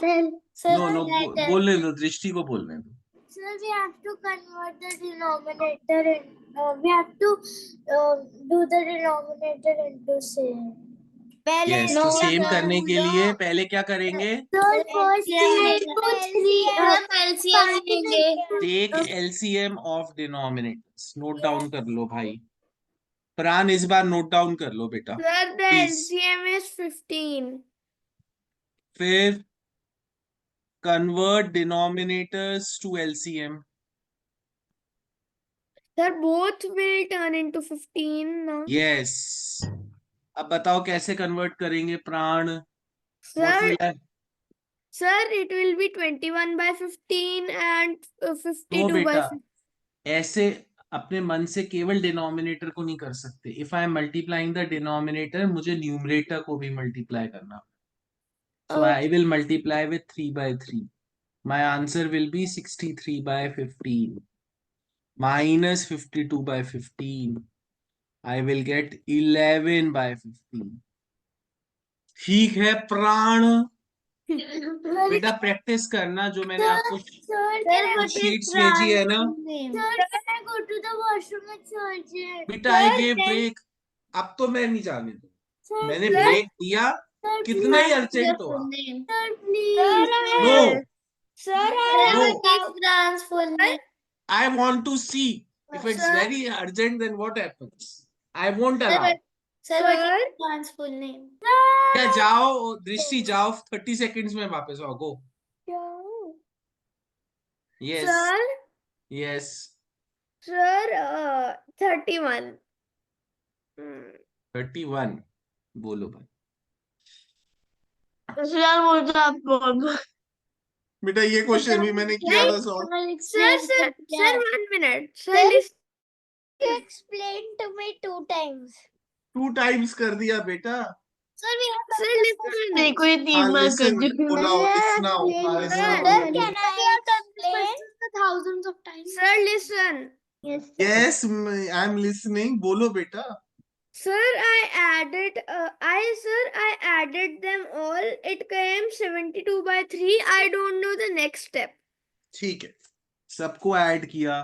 Speaker 2: tell? Sir,
Speaker 1: No,
Speaker 2: can I tell?
Speaker 1: बोलने दो, दृष्टि को बोलने दो.
Speaker 2: Sir, we have to convert the denominator in we have to do the denominator into same. पहले
Speaker 1: यस,
Speaker 2: no,
Speaker 1: तो सेम
Speaker 2: sir.
Speaker 1: करने के लिए पहले क्या करेंगे?
Speaker 2: Sir, first we need to
Speaker 3: LCM लेंगे.
Speaker 1: Take LCM of denominators. Note down कर लो भाई. प्राण इस बार नोट डाउन कर लो बेटा.
Speaker 3: Sir, the
Speaker 1: Please.
Speaker 3: LCM is 15.
Speaker 1: फिर convert denominators to LCM.
Speaker 3: Sir, both will turn into 15 now.
Speaker 1: Yes. अब बताओ कैसे कन्वर्ट करेंगे प्राण? What
Speaker 3: Sir,
Speaker 1: will I...
Speaker 3: sir, it will be 21 by 15 and 52 by
Speaker 1: बेटा
Speaker 3: 15.
Speaker 1: ऐसे अपने मन से केवल डिनोमिनेटर को नहीं कर सकते. If I am multiplying the denominator, मुझे न्यूमरेटर को भी मल्टीप्लाई करना. So I will multiply with 3 by 3. My answer will be 63 by 15 minus 52 by 15. I will get 11 by 15. ठीक है प्राण. बेटा प्रैक्टिस करना जो मैंने आपको शीट्स भेजी है ना.
Speaker 2: Sir, can I go to the washroom and search it?
Speaker 1: बेटा आई गेव ब्रेक. अब तो मैं नहीं जाने दूँ.
Speaker 2: Sir,
Speaker 1: मैंने
Speaker 2: sir,
Speaker 1: ब्रेक दिया. कितना ही अर्जेंट हो.
Speaker 2: sir, please.
Speaker 1: No.
Speaker 3: Sir,
Speaker 1: No.
Speaker 3: Pran's full name.
Speaker 1: I want to see. If it's
Speaker 3: Sir.
Speaker 1: very urgent, then what happens? I won't allow.
Speaker 3: Sir, what is Pran's full name?
Speaker 1: क्या जाओ दृष्टि जाओ. 30 seconds में वापस आओ. गो. Yes.
Speaker 3: Sir,
Speaker 1: Yes.
Speaker 3: sir, 31.
Speaker 1: 31. बोलो भाई.
Speaker 2: Sir, बोल दो आप बोल दो.
Speaker 1: बेटा ये क्वेश्चन भी मैंने किया था solve.
Speaker 3: Sir, 1 minute. Sir,
Speaker 2: Sir.
Speaker 3: listen.
Speaker 2: You explained to me 2 times.
Speaker 1: 2 times कर दिया बेटा.
Speaker 2: Sir, we have
Speaker 3: Sir, listen.
Speaker 2: देखो ये 3 बार
Speaker 1: listen,
Speaker 2: कर दी.
Speaker 1: बोलो, it's now. Listen,
Speaker 2: Sir, can I explain?
Speaker 3: Thousands of times. Sir, listen.
Speaker 2: Yes.
Speaker 1: Yes, I'm listening. बोलो बेटा.
Speaker 3: Sir, I added them all. It came 72 by 3. I don't know the next step.
Speaker 1: ठीक है. सबको ऐड किया.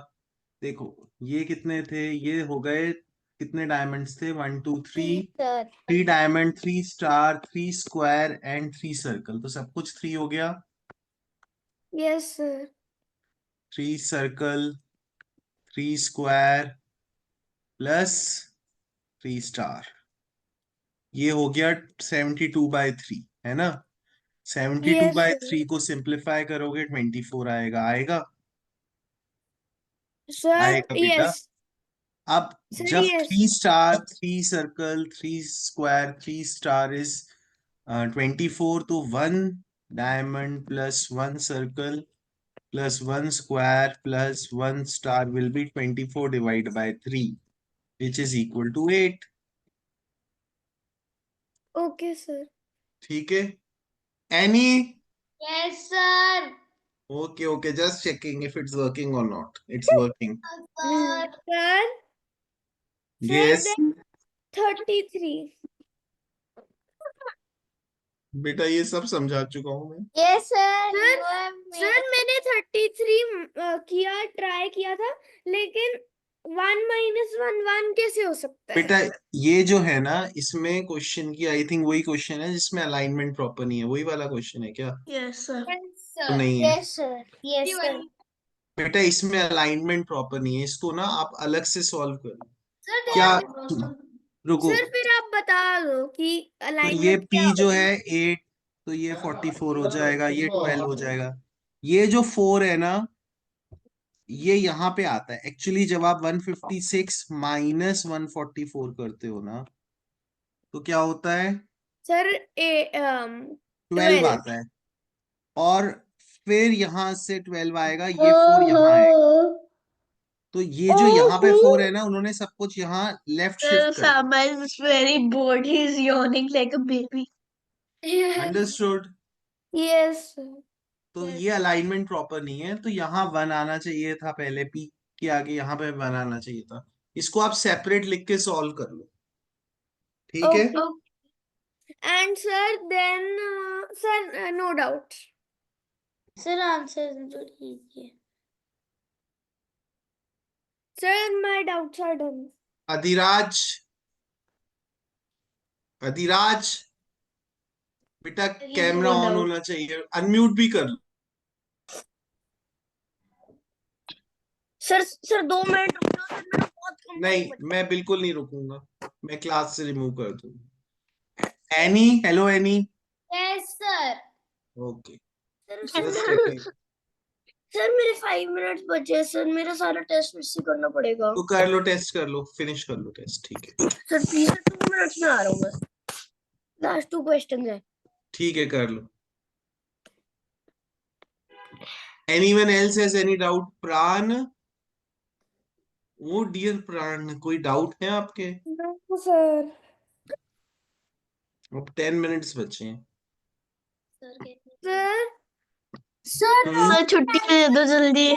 Speaker 1: देखो ये कितने थे? ये हो गए कितने डायमंड्स थे? 1 2 3.
Speaker 2: Sir.
Speaker 1: 3 diamond, 3 star, 3 square and 3 circle. तो सब कुछ 3 हो गया.
Speaker 3: Yes, sir.
Speaker 1: 3 circle, 3 square plus 3 star. ये हो गया 72 by 3 है ना. 72
Speaker 3: Yes,
Speaker 1: by
Speaker 3: sir.
Speaker 1: 3 को सिंप्लीफाई करोगे 24 आएगा. आएगा
Speaker 3: Sir,
Speaker 1: आएगा बेटा.
Speaker 3: yes.
Speaker 1: अब
Speaker 3: Sir,
Speaker 1: जब
Speaker 3: yes.
Speaker 1: 3 star, 3 circle, 3 square, 3 star is 24, तो 1 diamond plus 1 circle plus 1 square plus 1 star will be 24 divided by 3 which is equal to 8.
Speaker 3: Okay, sir.
Speaker 1: ठीक है. Any?
Speaker 2: Yes, sir.
Speaker 1: Okay, just checking if it's working or not. It's working.
Speaker 2: Sir.
Speaker 3: Sir,
Speaker 1: Yes.
Speaker 3: 33.
Speaker 1: बेटा ये सब समझा चुका हूँ मैं.
Speaker 2: Yes, sir.
Speaker 3: Sir,
Speaker 2: You have made
Speaker 3: sir मैंने 33 ट्राई किया था, लेकिन 1 minus 1 1 कैसे हो सकता है?
Speaker 1: बेटा ये जो है ना, इसमें क्वेश्चन की आई थिंक वही क्वेश्चन है जिसमें अलाइनमेंट प्रॉपर नहीं है. वही वाला क्वेश्चन है क्या?
Speaker 2: Yes, sir.
Speaker 1: तो नहीं है
Speaker 2: Yes, sir. Yes, sir.
Speaker 1: बेटा. इसमें अलाइनमेंट प्रॉपर नहीं है. इसको ना आप अलग से सॉल्व करो.
Speaker 2: Sir,
Speaker 1: क्या? रुको.
Speaker 3: सर फिर आप बता दो कि
Speaker 1: तो ये
Speaker 3: अलाइनमेंट
Speaker 1: P जो है 8, तो ये 44 हो जाएगा. ये 12 हो जाएगा. ये जो 4 है ना, ये यहाँ पे आता है. एक्चुअली जब आप 156 माइनस 144 करते हो ना, तो क्या होता है?
Speaker 3: सर
Speaker 1: 12 आता है. और फिर यहाँ से 12 आएगा. ये 4 यहाँ आएगा. तो ये जो यहाँ पे 4 है ना, उन्होंने सब कुछ यहाँ लेफ्ट
Speaker 2: Sir,
Speaker 1: शिफ्ट कर दिया.
Speaker 2: Samuel is very bored. He's yawning like a baby.
Speaker 1: Understood.
Speaker 3: Yes
Speaker 1: तो ये अलाइनमेंट प्रॉपर नहीं है. तो यहाँ 1 आना चाहिए था पहले. P के आगे यहाँ पे 1 आना चाहिए था. इसको आप सेपरेट लिख के सॉल्व कर लो. ठीक है.
Speaker 3: And sir then sir no doubt.
Speaker 2: Sir, answer जो कीजिए.
Speaker 3: Sir, my doubts are done.
Speaker 1: Adhiraj, Adhiraj बेटा कैमरा ऑन होना चाहिए, अनम्यूट भी कर लो।
Speaker 3: सर 2 मिनट रुक जाओ सर, मेरा बहुत कम
Speaker 1: नहीं,
Speaker 3: time बचा।
Speaker 1: मैं बिल्कुल नहीं रुकूंगा, मैं क्लास से रिमूव कर दूंगा। Any, hello any.
Speaker 2: Yes, sir.
Speaker 1: Okay,
Speaker 3: sir sir मेरे 5 मिनट्स बचे हैं सर, मेरा सारा टेस्ट रिसीव करना पड़ेगा।
Speaker 1: तो कर लो टेस्ट, कर लो, फिनिश कर लो टेस्ट, ठीक है।
Speaker 3: सर प्लीज 2 मिनट्स में आ रहा हूँ मैं, लास्ट 2 क्वेश्चन है।
Speaker 1: ठीक है, कर लो। Anyone else has any doubt? प्राण, ओ डियर प्राण, कोई डाउट है आपके?
Speaker 3: No sir.
Speaker 1: अब 10 मिनट्स बचे हैं।
Speaker 3: सर
Speaker 2: Sir,
Speaker 3: सर छुट्टी दे दो जल्दी।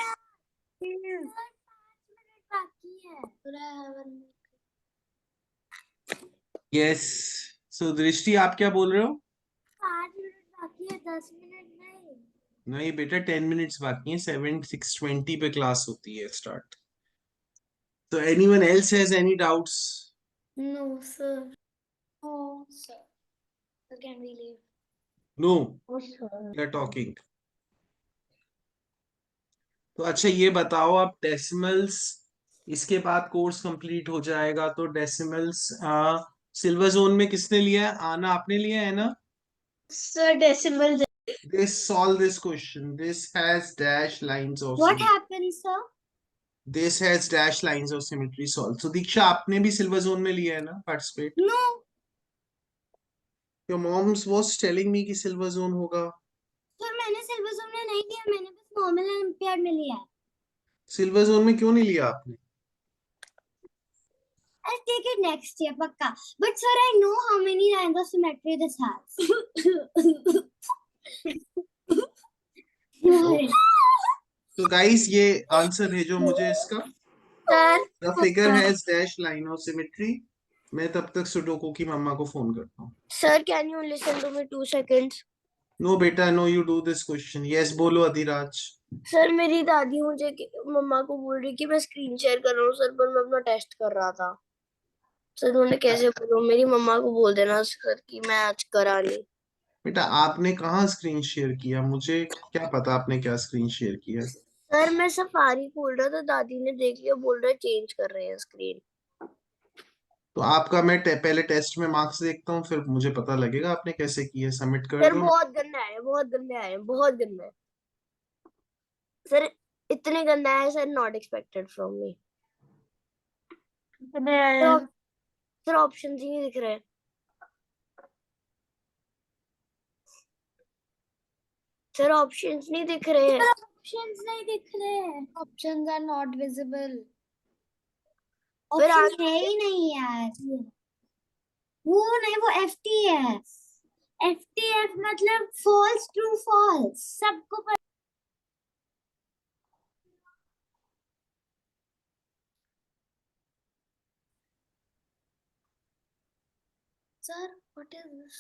Speaker 1: यस, सो दृष्टि आप क्या बोल रहे हो?
Speaker 2: 5 मिनट बाकी है, 10 मिनट नहीं।
Speaker 1: नहीं बेटा, 10 मिनट्स बाकी हैं, 6:20 पे क्लास होती है स्टार्ट। तो anyone else has any doubts?
Speaker 3: No sir.
Speaker 2: Oh, sir. So can we leave?
Speaker 1: No,
Speaker 3: oh sir.
Speaker 1: We are talking. तो अच्छा ये बताओ, आप डेसिमल्स, इसके बाद कोर्स कंप्लीट हो जाएगा तो डेसिमल्स सिल्वर जोन में किसने लिया है? आना, आपने लिया है ना?
Speaker 3: Sir decimal.
Speaker 1: This solve this question. This has dash lines of
Speaker 2: What
Speaker 1: symmetry.
Speaker 2: happened, sir?
Speaker 1: This has dash lines of symmetry solve. So दीक्षा आपने भी सिल्वर जोन में लिया है ना participate?
Speaker 2: No.
Speaker 1: Your mom was telling me कि सिल्वर जोन होगा।
Speaker 2: Sir, मैंने सिल्वर जोन में नहीं लिया, मैंने बस नॉर्मल ओलंपियाड में लिया है।
Speaker 1: सिल्वर जोन में क्यों नहीं लिया आपने?
Speaker 2: I'll take it next year, पक्का। But sir, I know how many lines of symmetry this has.
Speaker 1: तो गाइस ये आंसर भेजो मुझे इसका।
Speaker 3: Sir
Speaker 1: The figure has dash line of symmetry. मैं तब तक सुडोको की मम्मा को फोन करता हूँ।
Speaker 3: Sir can you listen to me 2 seconds?
Speaker 1: No बेटा, no, you do this question. Yes बोलो अधिराज।
Speaker 3: सर मेरी दादी मुझे मम्मा को बोल रही कि मैं स्क्रीन शेयर कर रहा हूँ सर, पर मैं अपना टेस्ट कर रहा था। सर उन्होंने कैसे बोलूं, मेरी मम्मा को बोल देना सर कि मैं आज करा नहीं।
Speaker 1: बेटा आपने कहाँ स्क्रीन शेयर किया? मुझे क्या पता आपने क्या स्क्रीन शेयर किया।
Speaker 3: सर मैं सफारी खोल रहा था, दादी ने देख लिया, बोल रहा है चेंज कर रहे हैं स्क्रीन।
Speaker 1: तो आपका मैं पहले टेस्ट में मार्क्स देखता हूँ, फिर मुझे पता लगेगा आपने कैसे किए। सबमिट कर
Speaker 3: सर
Speaker 1: दो।
Speaker 3: बहुत गंदा है, बहुत गंदे आए हैं, बहुत गंदा है सर, इतने गंदा है sir, not expected from me. Sir options ही नहीं दिख रहे। सर ऑप्शंस नहीं दिख रहे हैं।
Speaker 2: Options नहीं दिख रहे हैं।
Speaker 3: Options are not visible.
Speaker 2: Options है ही नहीं यार। वो नहीं, वो FTF। FTF मतलब false true false, सबको पता।
Speaker 3: Sir, what is this?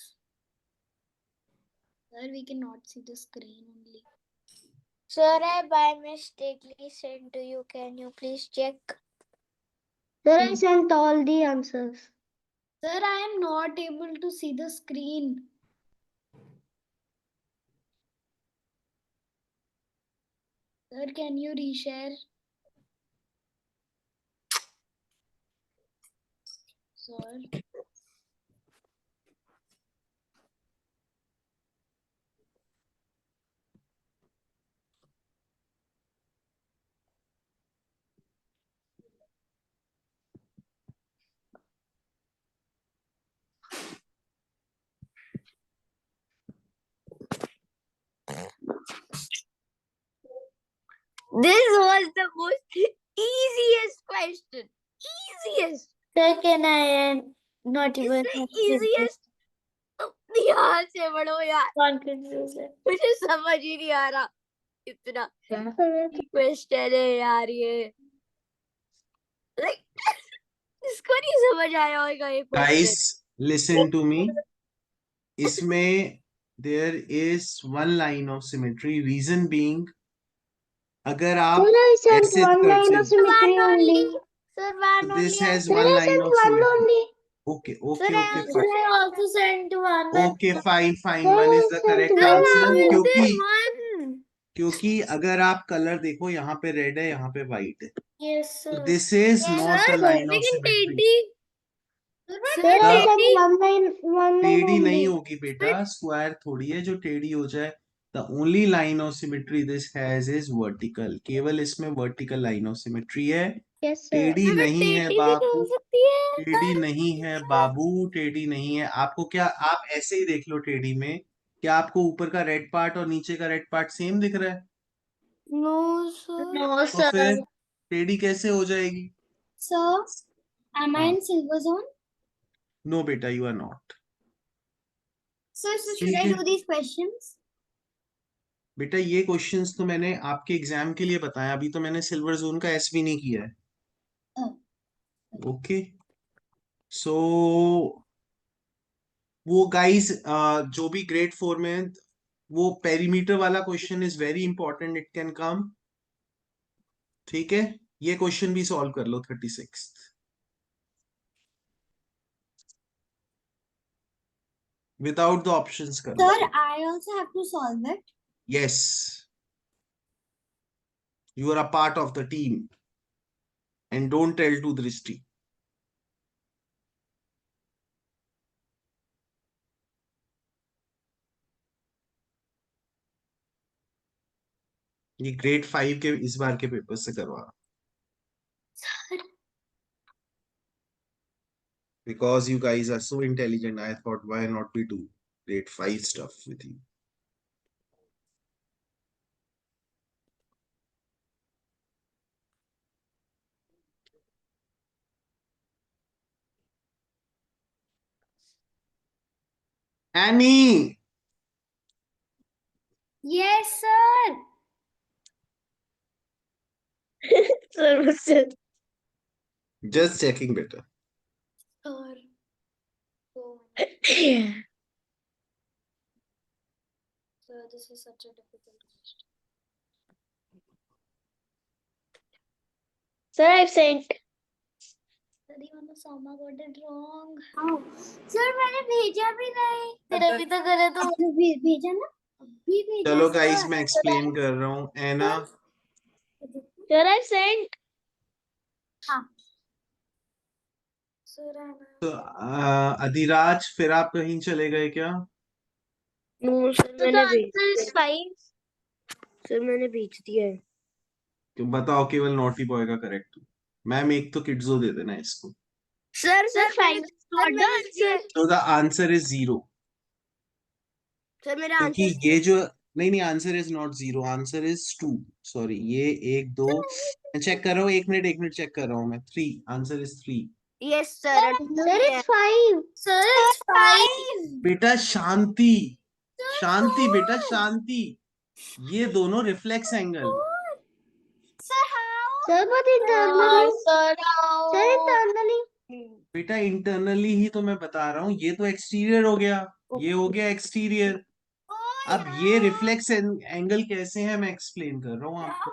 Speaker 3: Sir, we cannot see the screen only. Sir, I by mistakenly sent to you. Can you please check?
Speaker 4: Sir, I sent all the answers.
Speaker 3: Sir, I am not able to see the screen. Sir, can you reshare? Sir. This was the most easiest question. Easiest.
Speaker 2: Sir, can I not even
Speaker 3: Easiest. यहाँ से बढ़ो यार,
Speaker 2: confused?
Speaker 3: मुझे समझ ही नहीं आ रहा, इतना क्वेश्चन है यार ये, लाइक इसको नहीं समझ आया होगा ये
Speaker 1: guys
Speaker 3: question.
Speaker 1: Listen to me, इसमें there is one line of symmetry, reason being अगर आप
Speaker 3: Sir, I sent
Speaker 1: ऐसे
Speaker 3: one line
Speaker 1: करते
Speaker 3: of
Speaker 1: हो,
Speaker 3: symmetry only.
Speaker 2: Sir,
Speaker 1: so
Speaker 2: one
Speaker 1: this
Speaker 2: only.
Speaker 1: has
Speaker 3: Sir,
Speaker 1: one
Speaker 3: I
Speaker 1: line
Speaker 3: sent
Speaker 1: of
Speaker 3: one
Speaker 1: symmetry.
Speaker 3: only.
Speaker 1: Okay,
Speaker 2: Sir,
Speaker 1: okay,
Speaker 2: I
Speaker 1: okay, fine.
Speaker 2: also sent one. but-
Speaker 1: Okay, fine, fine.
Speaker 3: Sir,
Speaker 1: One
Speaker 3: I
Speaker 1: is the
Speaker 3: sent
Speaker 1: correct
Speaker 3: one
Speaker 1: answer.
Speaker 3: only.
Speaker 1: क्योंकि अगर आप कलर देखो, यहाँ पे रेड है, यहाँ पे व्हाइट है.
Speaker 2: Yes,
Speaker 1: So
Speaker 2: sir.
Speaker 1: this is
Speaker 2: Yes,
Speaker 1: not
Speaker 2: sir.
Speaker 1: a line of symmetry.
Speaker 3: Sir, I
Speaker 1: The
Speaker 3: sent one line
Speaker 1: टेढ़ी नहीं
Speaker 3: only.
Speaker 1: होगी बेटा, स्क्वायर थोड़ी है जो टेढ़ी हो जाए. The only line of symmetry this has is vertical. केवल इसमें वर्टिकल लाइन ऑफ सिमेट्री है.
Speaker 3: Yes, sir.
Speaker 1: टेढ़ी नहीं है
Speaker 2: टेढ़ी भी
Speaker 1: बाबू,
Speaker 2: हो सकती है।
Speaker 1: टेढ़ी नहीं है बाबू, टेढ़ी नहीं है. आपको क्या, आप ऐसे ही देख लो टेढ़ी में, क्या आपको ऊपर का रेड पार्ट और नीचे का रेड पार्ट सेम दिख रहा है?
Speaker 2: No, sir. No,
Speaker 1: तो फिर टेढ़ी कैसे हो जाएगी?
Speaker 2: Sir, am I
Speaker 1: हाँ.
Speaker 2: in silver zone?
Speaker 1: नो बेटा, you are not.
Speaker 2: Sir, so should
Speaker 1: ठीक
Speaker 2: I
Speaker 1: है
Speaker 2: do these questions?
Speaker 1: बेटा, ये क्वेश्चंस तो मैंने आपके एग्जाम के लिए बताया. अभी तो मैंने सिल्वर जोन का एस भी नहीं किया है. ओके, सो वो गाइस, जो भी ग्रेड 4 में, वो पेरीमीटर वाला question is very important. It can come. ठीक है, ये क्वेश्चन भी सॉल्व कर लो. 36 विदाउट द ऑप्शंस कर लो.
Speaker 2: Sir, I also have to solve it.
Speaker 1: Yes, you are a part of the team and don't tell to Drishti. ये ग्रेड 5 के इस बार के पेपर से करवा, because you guys are so intelligent. I thought, why not we do grade 5 stuff with you. Annie,
Speaker 2: Yes, sir.
Speaker 3: Sir, sir.
Speaker 1: just checking better.
Speaker 2: Sir. Sir, this is such a difficult question.
Speaker 3: Sir, I've sent.
Speaker 2: Sir, even the Sama got it wrong. Sir, मैंने भेजा भी नहीं. तेरे भी तो करे तो भेजा ना. अभी भेजा.
Speaker 1: चलो
Speaker 2: sir.
Speaker 1: गाइस, मैं एक्सप्लेन कर रहा हूँ. एना,
Speaker 3: Sir, I've sent.
Speaker 2: Sir, I know.
Speaker 1: तो अधिराज, फिर आप कहीं चले गए क्या?
Speaker 3: No, sir, मैंने भेज दिया. Sir, मैंने भेज दिया है.
Speaker 1: तो बताओ, केवल नॉटी बॉय का करेक्ट. मैम एक तो किड्सो दे देना इसको.
Speaker 3: Sir, 5 is not the answer.
Speaker 1: तो द आंसर इज 0.
Speaker 3: Sir, मेरा
Speaker 1: क्योंकि
Speaker 3: answer.
Speaker 1: ये जो, नहीं, answer is not 0, answer is 2. Sorry, ये 1 2, मैं चेक कर रहा हूँ. 1 मिनट चेक कर रहा हूँ मैं. 3, answer is 3.
Speaker 3: Yes, sir. Sir, it's 5.
Speaker 2: Sir, it's 5.
Speaker 1: बेटा शांति, शांति बेटा, शांति. ये दोनों reflex angle.
Speaker 2: Sir, how?
Speaker 3: Sir, but internally.
Speaker 2: Sir, how?
Speaker 3: Sir, internally.
Speaker 1: बेटा इंटरनली ही तो मैं बता रहा हूँ. ये तो एक्सटीरियर हो गया, ये हो गया एक्सटीरियर. अब ये रिफ्लेक्स एंगल कैसे है, मैं एक्सप्लेन कर रहा हूँ आपको.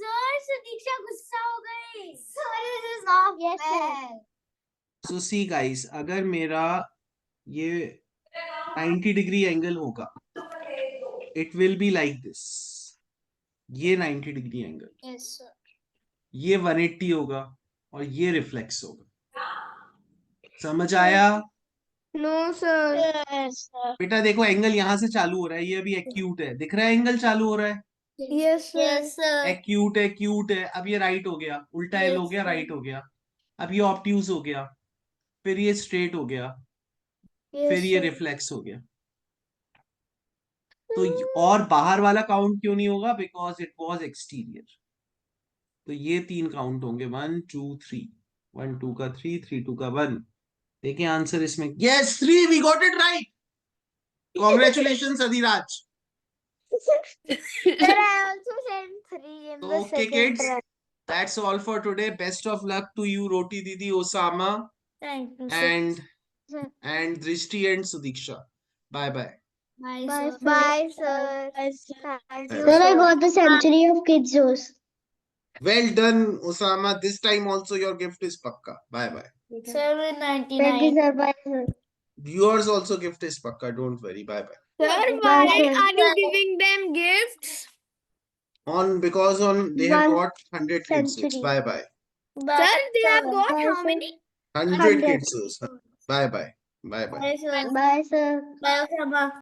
Speaker 2: Sir, Sudhiksha गुस्सा हो गई. Sir, this is not fair.
Speaker 1: So see guys, अगर मेरा ये 90 डिग्री एंगल होगा, it will be like this. ये 90 डिग्री एंगल,
Speaker 2: Yes, sir.
Speaker 1: ये 180 होगा और ये रिफ्लेक्स होगा. समझ आया?
Speaker 3: No, sir. Yes, sir.
Speaker 1: बेटा देखो, एंगल यहाँ से चालू हो रहा है, ये अभी एक्यूट है, दिख रहा है एंगल चालू हो रहा है.
Speaker 3: Yes, sir.
Speaker 2: Yes, sir.
Speaker 1: Acute है, क्यूट है. अब ये राइट हो गया, उल्टा एल हो गया, राइट हो गया. अब ये ऑब्ट्यूज हो गया, फिर ये स्ट्रेट हो गया, फिर ये रिफ्लेक्स हो गया. तो और बाहर वाला काउंट क्यों नहीं होगा? Because it was exterior. तो ये 3 काउंट होंगे. 1 2 3. 1 2 का 3, 3 2 का 1. देखिए आंसर इसमें. Yes, 3. We got it right. Congratulation Adhiraj.
Speaker 2: Sir, I also sent 3 in the
Speaker 1: Okay,
Speaker 2: second
Speaker 1: kids.
Speaker 2: try.
Speaker 1: That's all for today. Best of luck to you, Roti Didi, Osama,
Speaker 2: Thank you, sir.
Speaker 1: and Drishti and Sudiksha. Bye bye.
Speaker 2: Bye,
Speaker 3: Bye,
Speaker 2: sir.
Speaker 4: Bye, sir.
Speaker 3: Bye,
Speaker 4: Thank
Speaker 1: Bye,
Speaker 4: you,
Speaker 1: bye.
Speaker 3: Sir, I
Speaker 4: sir.
Speaker 3: got the century of kids juice.
Speaker 1: Well done, Osama. This time also your gift is pakka. Bye bye.
Speaker 2: 799.
Speaker 3: Thank you, sir. Bye, sir.
Speaker 1: Yours also gift is pakka. Don't worry. Bye bye.
Speaker 3: Sir, why are you
Speaker 2: giving them gifts?
Speaker 1: Because they have
Speaker 3: One
Speaker 1: got 100 kids.
Speaker 3: century.
Speaker 1: Bye bye.
Speaker 2: Sir, they have got
Speaker 3: Bye,
Speaker 2: how
Speaker 3: sir.
Speaker 2: many?
Speaker 1: 100
Speaker 3: 100.
Speaker 1: kids. Bye bye. Bye bye.
Speaker 2: Bye, sir.
Speaker 3: Bye, sir.
Speaker 2: Bye, Osama.